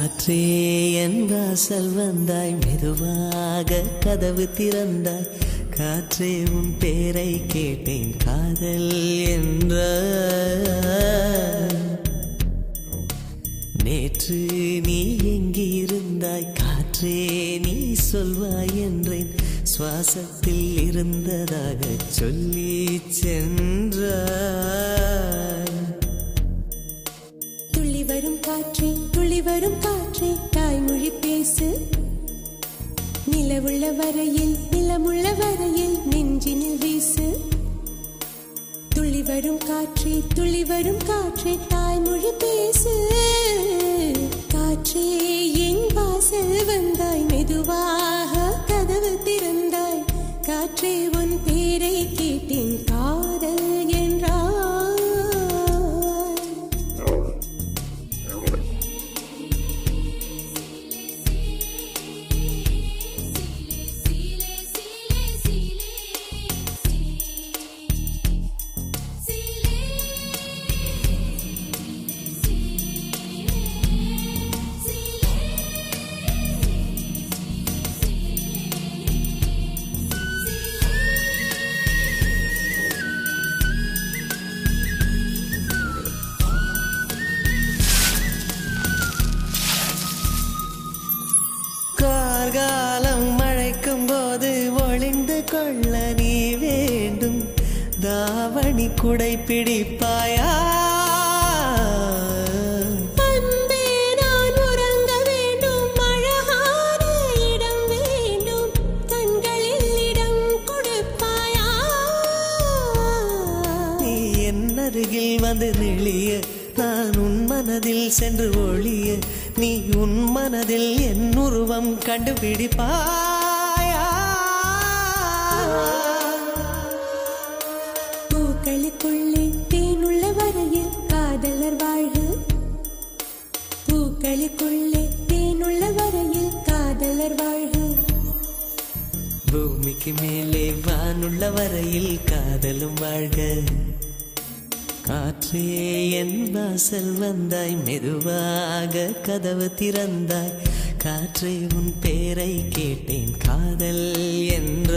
காற்றே என் வாசல் வந்தாய், மெதுவாக கதவு திறந்தாய். காற்றே உன் பேரை கேட்டேன், காதல் என்ற. நேற்று நீ எங்கிருந்தாய், காற்றே நீ சொல்வாய் என்றேன். சுவாசத்தில் இருந்ததாக சொல்லி சென்றாய். துள்ளி வரும் காற்றே, துள்ளி வரும் காற்றே, தாய்மொழி பேசு. நிலவுள்ள வரையில், நிலமுள்ள வரையில் நெஞ்சினில் வீசு. துள்ளி வரும் காற்றே, துள்ளி வரும் காற்றே, தாய்மொழி பேசு. காற்றே என் வாசல் வந்தாய், மெதுவாக கதவு திறந்தாய். காற்றே உன் பேரை கேட்டேன், காதல் என்றாய். கார்காலம் மழைக்கும் போது ஒளிந்து கொள்ள நீ வேண்டும். தாவணி குடை பிடிப்பாயா? அன்பே நான் உறங்க வேண்டும், அழகான இடம் வேண்டும், கண்களில் இடம் கொடுப்பாயா? நீ என் அருகில் வந்து நெளிய, நான் உன் மனதில் சென்று ஒளிய. நீ உன் மனதில் என் உருவம் கண்டுபிடிப்பாயா? பூக்களுக்குள்ளே தேனுள்ள வரையில் காதலர் வாழ்க. பூக்களுக்குள்ளே தேனுள்ள வரையில் காதலர் வாழ்க. பூமிக்கு மேலே வானுள்ள வரையில் காதலும் வாழ்க. காற்றே என் வாசல் வந்தாய், மெதுவாக கதவு திறந்தாய். காற்றே உன் பேரை கேட்டேன், காதல் என்ற.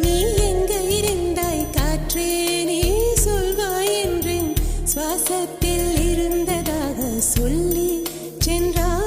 நீ எங்க இருந்தாய் காற்றே, நீ சொல்வாய் என்றேன். சுவாசத்தில் இருந்ததாக சொல்லி சென்றாய்.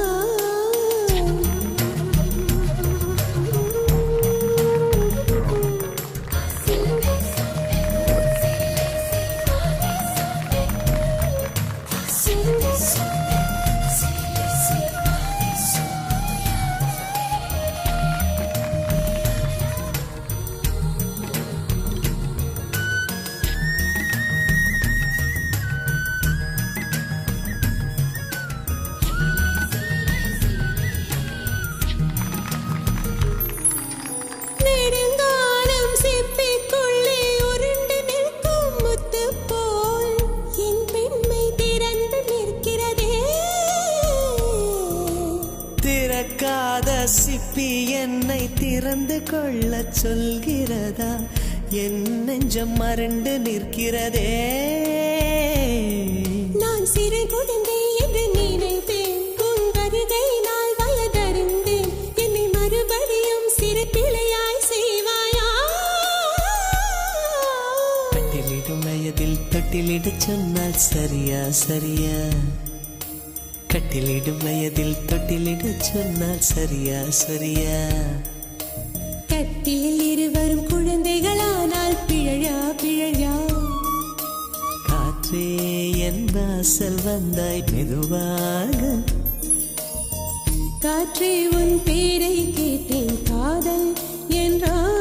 நெடுங்காலம் சிப்பிக்குள்ளே உருண்டு நிற்கும் முத்து போல் என் பெண்மை திறந்து நிற்கிறதே. திறக்காத சிப்பி என்னை திறந்து கொள்ள சொல்கிறதா? என் நெஞ்சம் மறண்டு நிற்கிறதே. நான் சிறு குழந்தை என்று நினைத்தேன், உன் வருகை நாள் வயதறிந்தேன். என்னை மறுபடியும் சிறு பிள்ளையாய் செய்வாயா? கட்டிலிடும் வயதில் தொட்டிலிடச் சொன்னால் சரியா சரியா? கட்டிலிடும் வயதில் தொட்டிலிடச் சொன்னால் சரியா சரியா? கட்டிலில் இருவரும் குழந்தைகளானால் பிழையா பிழையா? காற்றே என் வாசல் வந்தாய், மெதுவாக. காற்றே உன் பேரை கேட்டேன், காதல் என்றாய்.